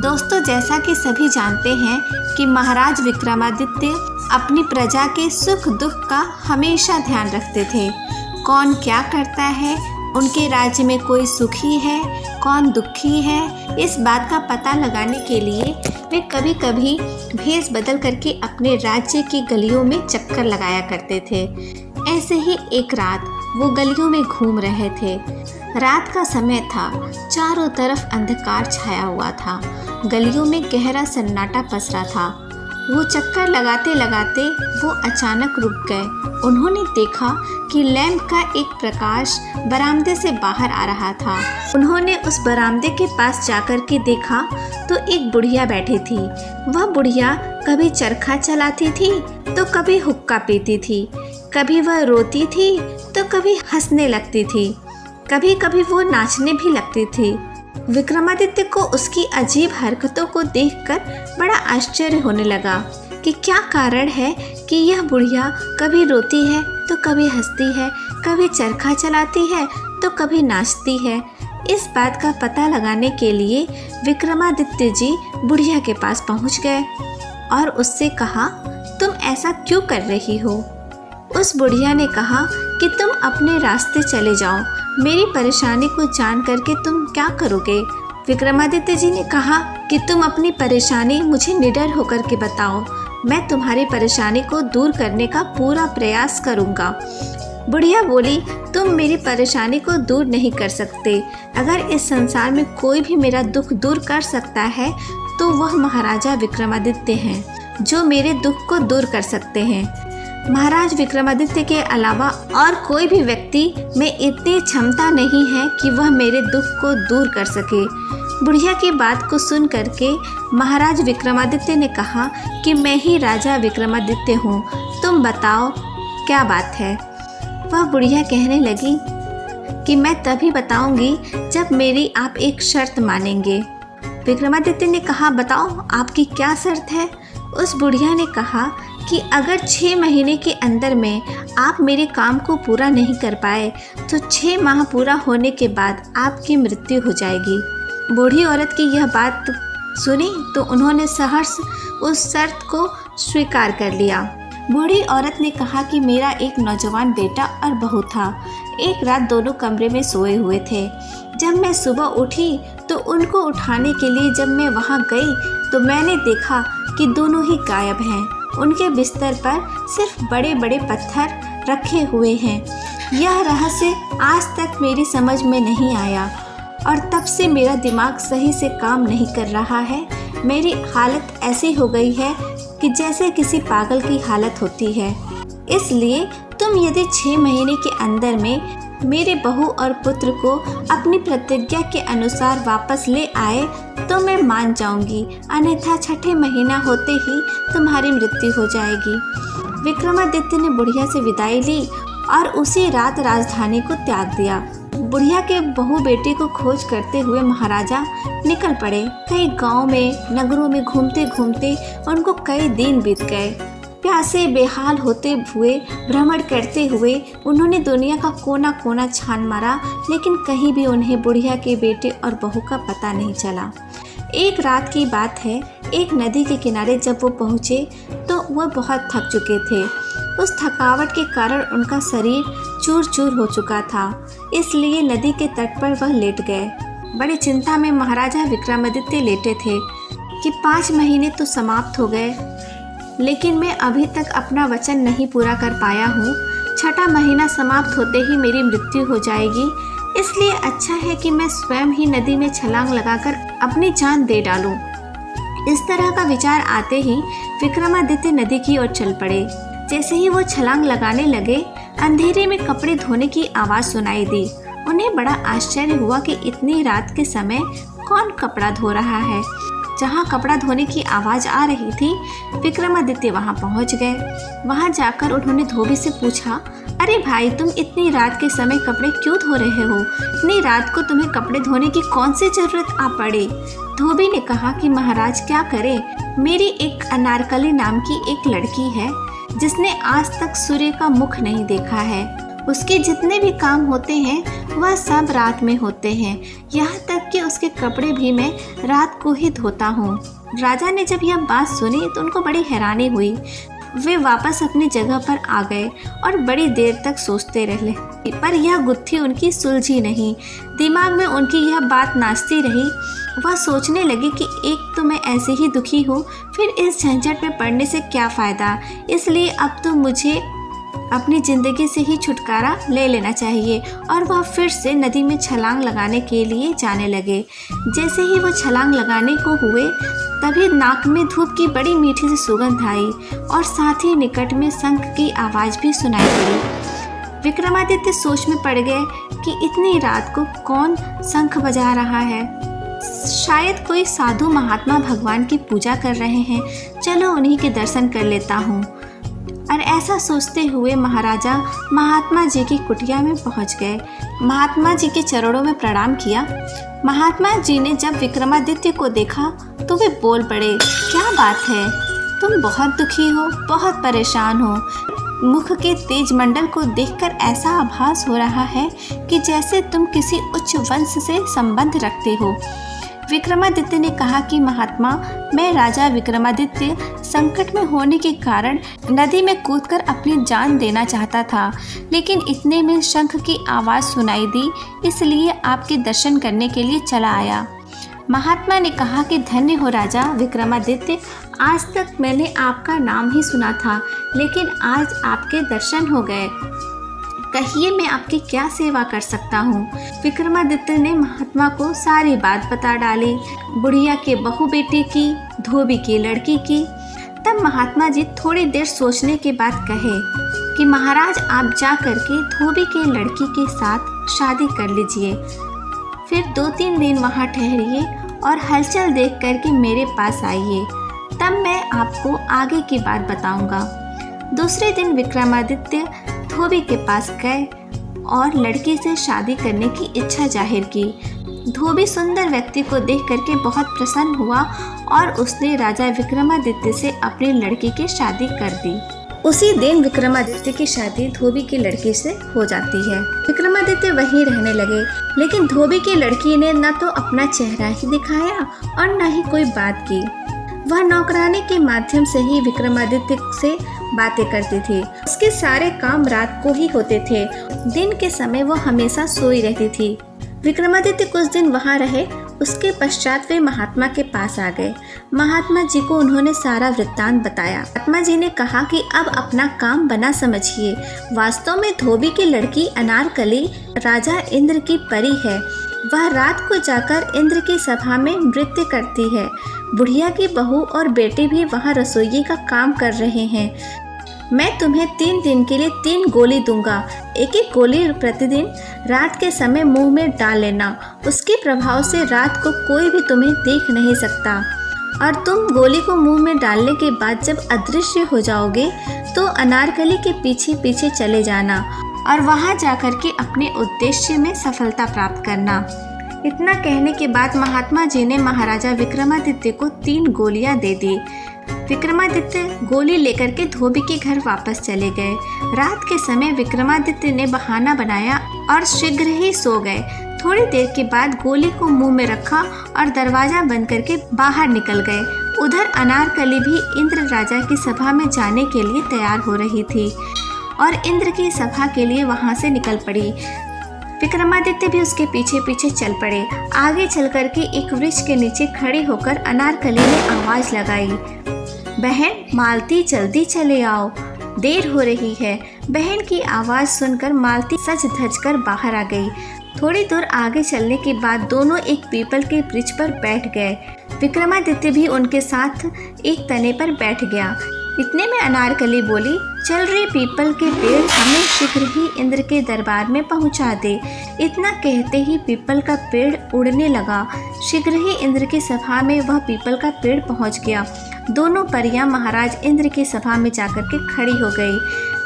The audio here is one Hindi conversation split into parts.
दोस्तों, जैसा कि सभी जानते हैं कि महाराज विक्रमादित्य अपनी प्रजा के सुख दुख का हमेशा ध्यान रखते थे। कौन क्या करता है, उनके राज्य में कोई सुखी है, कौन दुखी है, इस बात का पता लगाने के लिए वे कभी कभी भेष बदल करके अपने राज्य की गलियों में चक्कर लगाया करते थे। ऐसे ही एक रात वो गलियों में घूम रहे थे। रात का समय था, चारों तरफ अंधकार छाया हुआ था, गलियों में गहरा सन्नाटा पसरा था। वो चक्कर लगाते लगाते वो अचानक रुक गए। उन्होंने देखा कि लैंप का एक प्रकाश बरामदे से बाहर आ रहा था। उन्होंने उस बरामदे के पास जाकर के देखा तो एक बुढ़िया बैठी थी। वह बुढ़िया कभी चरखा चलाती थी तो कभी हुक्का पीती थी, कभी वह रोती थी तो कभी हंसने लगती थी, कभी कभी वो नाचने भी लगती थी। विक्रमादित्य को उसकी अजीब हरकतों को देखकर बड़ा आश्चर्य होने लगा कि क्या कारण है कि यह बुढ़िया कभी रोती है तो कभी हंसती है, कभी चरखा चलाती है तो कभी नाचती है। इस बात का पता लगाने के लिए विक्रमादित्य जी बुढ़िया के पास पहुंच गए और उससे कहा, तुम ऐसा क्यों कर रही हो? उस बुढ़िया ने कहा कि तुम अपने रास्ते चले जाओ, मेरी परेशानी को जान करके तुम क्या करोगे? विक्रमादित्य जी ने कहा कि तुम अपनी परेशानी मुझे निडर होकर के बताओ, मैं तुम्हारी परेशानी को दूर करने का पूरा प्रयास करूंगा। बुढ़िया बोली, तुम मेरी परेशानी को दूर नहीं कर सकते। अगर इस संसार में कोई भी मेरा दुख दूर कर सकता है तो वह महाराजा विक्रमादित्य हैं, जो मेरे दुख को दूर कर सकते हैं। महाराज विक्रमादित्य के अलावा और कोई भी व्यक्ति में इतनी क्षमता नहीं है कि वह मेरे दुख को दूर कर सके। बुढ़िया की बात को सुन करके महाराज विक्रमादित्य ने कहा कि मैं ही राजा विक्रमादित्य हूँ, तुम बताओ क्या बात है। वह बुढ़िया कहने लगी कि मैं तभी बताऊंगी जब मेरी आप एक शर्त मानेंगे। विक्रमादित्य ने कहा, बताओ आपकी क्या शर्त है? उस बुढ़िया ने कहा कि अगर 6 महीने के अंदर में आप मेरे काम को पूरा नहीं कर पाए तो 6 माह पूरा होने के बाद आपकी मृत्यु हो जाएगी। बूढ़ी औरत की यह बात सुनी तो उन्होंने सहर्ष उस शर्त को स्वीकार कर लिया। बूढ़ी औरत ने कहा कि मेरा एक नौजवान बेटा और बहू था। एक रात दोनों कमरे में सोए हुए थे। जब मैं सुबह उठी तो उनको उठाने के लिए जब मैं वहां गई तो मैंने देखा कि दोनों ही गायब हैं। उनके बिस्तर पर सिर्फ बड़े बड़े पत्थर रखे हुए हैं। यह रहस्य आज तक मेरी समझ में नहीं आया और तब से मेरा दिमाग सही से काम नहीं कर रहा है। मेरी हालत ऐसी हो गई है कि जैसे किसी पागल की हालत होती है। इसलिए तुम यदि 6 महीने के अंदर में मेरे बहू और पुत्र को अपनी प्रतिज्ञा के अनुसार वापस ले आए तो मैं मान जाऊंगी, अन्यथा 6ठे महीना होते ही तुम्हारी मृत्यु हो जाएगी। विक्रमादित्य ने बुढ़िया से विदाई ली और उसी रात राजधानी को त्याग दिया। बुढ़िया के बहू बेटे को खोज करते हुए महाराजा निकल पड़े। कई गांव में, नगरों में घूमते घूमते उनको कई दिन बीत गए। प्यासे बेहाल होते हुए, भ्रमण करते हुए उन्होंने दुनिया का कोना कोना छान मारा, लेकिन कहीं भी उन्हें बुढ़िया के बेटे और बहू का पता नहीं चला। एक रात की बात है, एक नदी के किनारे जब वो पहुँचे तो वह बहुत थक चुके थे। उस थकावट के कारण उनका शरीर चूर चूर हो चुका था, इसलिए नदी के तट पर वह लेट गए। बड़ी चिंता में महाराजा विक्रमादित्य लेटे थे कि 5 महीने तो समाप्त हो गए, लेकिन मैं अभी तक अपना वचन नहीं पूरा कर पाया हूँ। 6ठा महीना समाप्त होते ही मेरी मृत्यु हो जाएगी, इसलिए अच्छा है कि मैं स्वयं ही नदी में छलांग लगाकर अपनी जान दे डालूं। इस तरह का विचार आते ही विक्रमादित्य नदी की ओर चल पड़े। जैसे ही वो छलांग लगाने लगे, अंधेरे में कपड़े धोने की आवाज़ सुनाई दी। उन्हें बड़ा आश्चर्य हुआ कि इतनी रात के समय कौन कपड़ा धो रहा है। जहाँ कपड़ा धोने की आवाज़ आ रही थी, विक्रमादित्य वहाँ पहुँच गए। वहाँ जाकर उन्होंने धोबी से पूछा, अरे भाई, तुम इतनी रात के समय कपड़े क्यों धो रहे हो? इतनी रात को तुम्हें कपड़े धोने की कौन सी जरूरत आ पड़ी? धोबी ने कहा कि महाराज क्या करे, मेरी एक अनारकली नाम की एक लड़की है जिसने आज तक सूर्य का मुख नहीं देखा है। उसके जितने भी काम होते हैं वह सब रात में होते हैं, यहाँ तक कि उसके कपड़े भी मैं रात को ही धोता हूँ। राजा ने जब यह बात सुनी तो उनको बड़ी हैरानी हुई। वे वापस अपनी जगह पर आ गए और बड़ी देर तक सोचते रहे, पर यह गुत्थी उनकी सुलझी नहीं। दिमाग में उनकी यह बात नाचती रही। वह सोचने लगी कि एक तो मैं ऐसे ही दुखी हूँ, फिर इस झंझट में पड़ने से क्या फ़ायदा, इसलिए अब तो मुझे अपनी ज़िंदगी से ही छुटकारा ले लेना चाहिए। और वह फिर से नदी में छलांग लगाने के लिए जाने लगे। जैसे ही वो छलांग लगाने को हुए तभी नाक में धूप की बड़ी मीठी सी सुगंध आई और साथ ही निकट में शंख की आवाज़ भी सुनाई पड़ी। विक्रमादित्य सोच में पड़ गए कि इतनी रात को कौन शंख बजा रहा है। शायद कोई साधु महात्मा भगवान की पूजा कर रहे हैं, चलो उन्हीं के दर्शन कर लेता हूँ। और ऐसा सोचते हुए महाराजा महात्मा जी की कुटिया में पहुँच गए। महात्मा जी के चरणों में प्रणाम किया। महात्मा जी ने जब विक्रमादित्य को देखा तो वे बोल पड़े, क्या बात है, तुम बहुत दुखी हो, बहुत परेशान हो। मुख के तेज मंडल को देखकर ऐसा आभास हो रहा है कि जैसे तुम किसी उच्च वंश से संबंध रखते हो। विक्रमादित्य ने कहा कि महात्मा, मैं राजा विक्रमादित्य संकट में होने के कारण नदी में कूदकर अपनी जान देना चाहता था, लेकिन इतने में शंख की आवाज़ सुनाई दी, इसलिए आपके दर्शन करने के लिए चला आया। महात्मा ने कहा कि धन्य हो राजा विक्रमादित्य, आज तक मैंने आपका नाम ही सुना था, लेकिन आज आपके दर्शन हो गए। कहिए मैं आपकी क्या सेवा कर सकता हूँ। विक्रमादित्य ने महात्मा को सारी बात बता डाली, बुढ़िया के बहू बेटी की, धोबी की लड़की की। तब महात्मा जी थोड़ी देर सोचने के बाद कहे कि महाराज, आप जा करके धोबी के लड़की के साथ शादी कर लीजिए, फिर 2-3 दिन वहाँ ठहरिए और हलचल देख करके मेरे पास आइए, तब मैं आपको आगे की बात बताऊंगा। दूसरे दिन विक्रमादित्य धोबी के पास गए और लड़की से शादी करने की इच्छा जाहिर की। धोबी सुंदर व्यक्ति को देख करके बहुत प्रसन्न हुआ और उसने राजा विक्रमादित्य से अपनी लड़की की शादी कर दी। उसी दिन विक्रमादित्य की शादी धोबी की लड़की से हो जाती है। विक्रमादित्य वहीं रहने लगे, लेकिन धोबी की लड़की ने न तो अपना चेहरा ही दिखाया और न ही कोई बात की। वह नौकरानी के माध्यम से ही विक्रमादित्य से बातें करती थी। उसके सारे काम रात को ही होते थे, दिन के समय वो हमेशा सोई रहती थी। विक्रमादित्य कुछ दिन वहाँ रहे, उसके पश्चात वे महात्मा के पास आ गए। महात्मा जी को उन्होंने सारा वृत्तांत बताया। महात्मा जी ने कहा कि अब अपना काम बना समझिए। वास्तव में धोबी की लड़की अनारकली राजा इंद्र की परी है। वह रात को जाकर इंद्र की सभा में नृत्य करती है। बुढ़िया की बहू और बेटे भी वहाँ रसोई का काम कर रहे हैं। मैं तुम्हें 3 दिन के लिए 3 गोली दूंगा। एक एक गोली प्रतिदिन रात के समय मुंह में डाल लेना। उसके प्रभाव से रात को कोई भी तुम्हें देख नहीं सकता। और तुम गोली को मुंह में डालने के बाद जब अदृश्य हो जाओगे तो अनारकली के पीछे पीछे चले जाना और वहां जाकर के अपने उद्देश्य में सफलता प्राप्त करना। इतना कहने के बाद महात्मा जी ने महाराजा विक्रमादित्य को 3 गोलियां दे दी। विक्रमादित्य गोली लेकर के धोबी के घर वापस चले गए। रात के समय विक्रमादित्य ने बहाना बनाया और शीघ्र ही सो गए। थोड़ी देर के बाद गोली को मुंह में रखा और दरवाजा बंद करके बाहर निकल गए। उधर अनारकली भी इंद्र राजा की सभा में जाने के लिए तैयार हो रही थी और इंद्र की सभा के लिए वहां से निकल पड़ी। विक्रमादित्य भी उसके पीछे पीछे चल पड़े। आगे चल करके एक वृक्ष के नीचे खड़े होकर अनारकली ने आवाज लगाई, बहन मालती जल्दी चले आओ, देर हो रही है। बहन की आवाज़ सुनकर मालती सज धज कर बाहर आ गई। थोड़ी दूर आगे चलने के बाद दोनों एक पीपल के वृक्ष पर बैठ गए। विक्रमादित्य भी उनके साथ एक तने पर बैठ गया। इतने में अनारकली बोली, चल रहे पीपल के पेड़ हमें शीघ्र ही इंद्र के दरबार में पहुंचा दे। इतना कहते ही पीपल का पेड़ उड़ने लगा। शीघ्र ही इंद्र की सभा में वह पीपल का पेड़ पहुंच गया। दोनों परियां महाराज इंद्र की सभा में जाकर के खड़ी हो गई।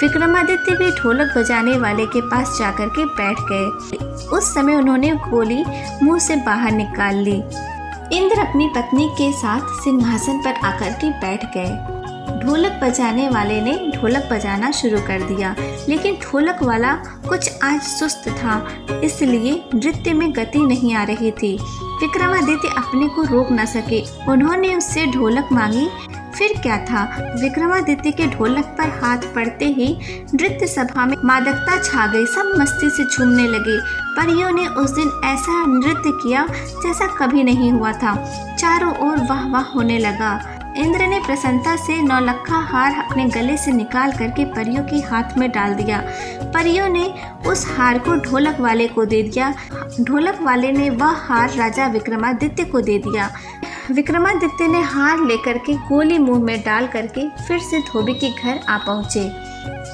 विक्रमादित्य भी ढोलक बजाने वाले के पास जाकर के बैठ गए। उस समय उन्होंने गोली मुंह से बाहर निकाल ली। इंद्र अपनी पत्नी के साथ सिंहासन पर आकर के बैठ गए। ढोलक बजाने वाले ने ढोलक बजाना शुरू कर दिया, लेकिन ढोलक वाला कुछ आज सुस्त था, इसलिए नृत्य में गति नहीं आ रही थी। विक्रमादित्य अपने को रोक न सके। उन्होंने उससे ढोलक मांगी। फिर क्या था, विक्रमादित्य के ढोलक पर हाथ पड़ते ही नृत्य सभा में मादकता छा गई। सब मस्ती से झूमने लगे। परियों ने उस दिन ऐसा नृत्य किया जैसा कभी नहीं हुआ था। चारों ओर वाह वाह होने लगा। इंद्र ने प्रसन्नता से नौलखा हार अपने गले से निकाल करके परियों के हाथ में डाल दिया। परियों ने उस हार को ढोलक वाले को दे दिया। ढोलक वाले ने वह हार राजा विक्रमादित्य को दे दिया। विक्रमादित्य ने हार लेकर के गोली मुंह में डाल करके फिर से धोबी के घर आ पहुँचे।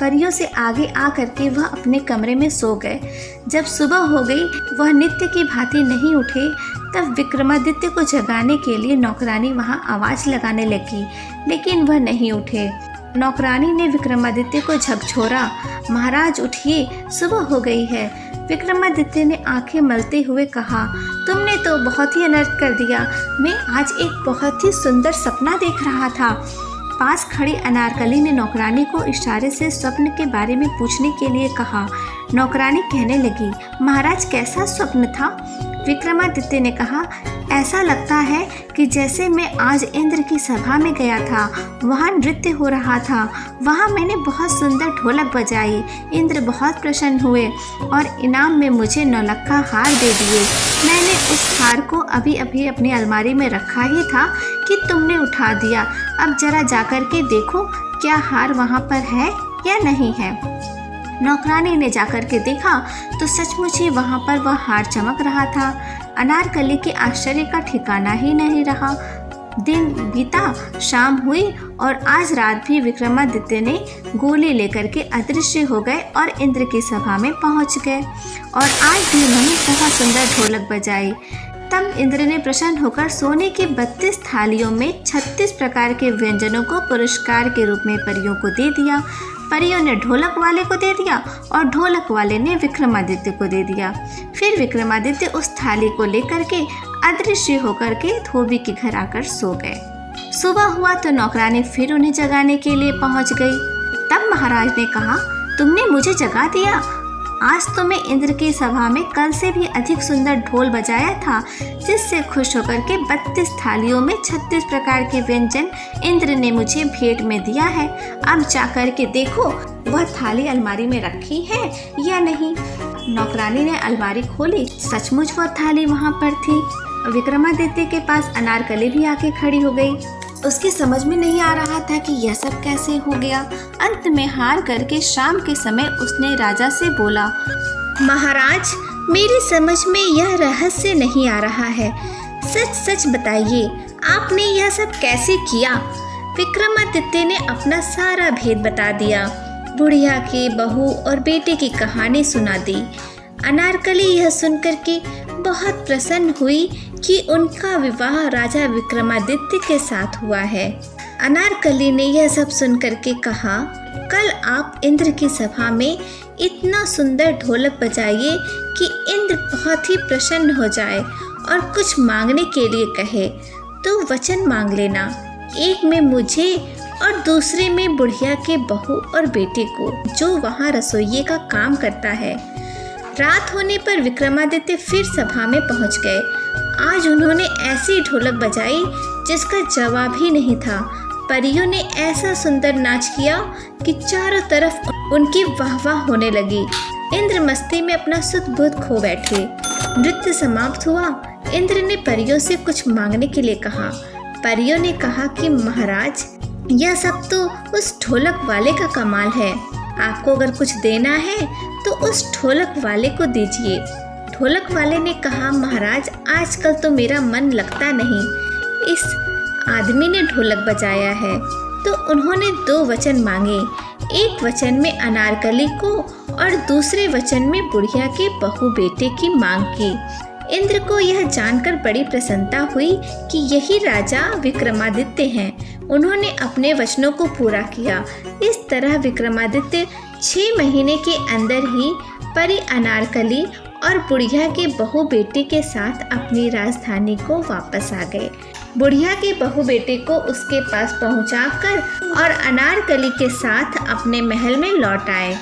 परियों से आगे आ करके वह अपने कमरे में सो गए। जब सुबह हो गई, वह नित्य की भांति नहीं उठे। तब विक्रमादित्य को जगाने के लिए नौकरानी वहां आवाज़ लगाने लगी, लेकिन वह नहीं उठे। नौकरानी ने विक्रमादित्य को झकझोरा, महाराज उठिए, सुबह हो गई है। विक्रमादित्य ने आंखें मलते हुए कहा, तुमने तो बहुत ही अनर्थ कर दिया। मैं आज एक बहुत ही सुंदर सपना देख रहा था। पास खड़ी अनारकली ने नौकरानी को इशारे से स्वप्न के बारे में पूछने के लिए कहा। नौकरानी कहने लगी, महाराज कैसा स्वप्न था? विक्रमादित्य ने कहा, ऐसा लगता है कि जैसे मैं आज इंद्र की सभा में गया था, वहाँ नृत्य हो रहा था। वहाँ मैंने बहुत सुंदर ढोलक बजाई। इंद्र बहुत प्रसन्न हुए और इनाम में मुझे नौलखा हार दे दिए। मैंने उस हार को अभी अभी अपनी अलमारी में रखा ही था कि तुमने उठा दिया। अब जरा जाकर के देखो क्या हार वहाँ पर है या नहीं है। नौकरानी ने जाकर के देखा तो सचमुच ही वहाँ पर वह हार चमक रहा था। अनारकली के आश्चर्य का ठिकाना ही नहीं रहा। दिन बीता, शाम हुई और आज रात भी विक्रमादित्य ने गोली लेकर के अदृश्य हो गए और इंद्र की सभा में पहुँच गए और आज भी उन्होंने बहुत सुंदर ढोलक बजाई। तब इंद्र ने प्रसन्न होकर सोने की 32 थालियों में 36 प्रकार के व्यंजनों को पुरस्कार के रूप में परियों को दे दिया। परियों ने ढोलक वाले को दे दिया और ढोलक वाले ने विक्रमादित्य को दे दिया। फिर विक्रमादित्य उस थाली को लेकर के अदृश्य होकर के धोबी के घर आकर सो गए। सुबह हुआ तो नौकरानी फिर उन्हें जगाने के लिए पहुंच गई। तब महाराज ने कहा, तुमने मुझे जगा दिया। आज तो मैं इंद्र की सभा में कल से भी अधिक सुंदर ढोल बजाया था, जिससे खुश होकर के 32 थालियों में 36 प्रकार के व्यंजन इंद्र ने मुझे भेंट में दिया है। अब जाकर के देखो वह थाली अलमारी में रखी है या नहीं। नौकरानी ने अलमारी खोली, सचमुच वह थाली वहाँ पर थी। विक्रमादित्य के पास अनारकली भी आके खड़ी हो गई। उसकी समझ में नहीं आ रहा था कि यह सब कैसे हो गया। अंत में हार करके शाम के समय उसने राजा से बोला, महाराज मेरी समझ में यह रहस्य नहीं आ रहा है। सच सच बताइए, आपने यह सब कैसे किया? विक्रमादित्य ने अपना सारा भेद बता दिया। बुढ़िया की बहू और बेटे की कहानी सुना दी। अनारकली यह सुनकर के बहुत प्रसन्न हुई कि उनका विवाह राजा विक्रमादित्य के साथ हुआ है। अनारकली ने यह सब सुनकर के कहा, कल आप इंद्र की सभा में इतना सुंदर ढोलक बजाइए कि इंद्र बहुत ही प्रसन्न हो जाए और कुछ मांगने के लिए कहे तो वचन मांग लेना। एक में मुझे और दूसरे में बुढ़िया के बहू और बेटे को, जो वहाँ रसोइये का काम करता है। रात होने पर विक्रमादित्य फिर सभा में पहुंच गए। आज उन्होंने ऐसी ढोलक बजाई जिसका जवाब ही नहीं था। परियों ने ऐसा सुंदर नाच किया कि चारों तरफ उनकी वाहवाह होने लगी। इंद्र मस्ती में अपना सुध बुध खो बैठे। नृत्य समाप्त हुआ। इंद्र ने परियों से कुछ मांगने के लिए कहा। परियों ने कहा कि महाराज, यह सब तो उस ढोलक वाले का कमाल है। आपको अगर कुछ देना है तो उस ढोलक वाले को दीजिए। ढोलक वाले ने कहा, महाराज आजकल तो मेरा मन लगता नहीं। इस आदमी ने ढोलक बजाया है। तो उन्होंने 2 वचन मांगे। एक वचन में अनारकली को और दूसरे वचन में बुढ़िया के बहू बेटे की मांग की। इंद्र को यह जानकर बड़ी प्रसन्नता हुई कि यही राजा विक्रमादित्य हैं। उन्होंने अपने वचनों को पूरा किया। इस तरह विक्रमादित्य 6 महीने के अंदर ही परी अनारकली और बुढ़िया के बहू बेटे के साथ अपनी राजधानी को वापस आ गए। बुढ़िया के बहू बेटे को उसके पास पहुंचाकर और अनारकली के साथ अपने महल में लौट आए।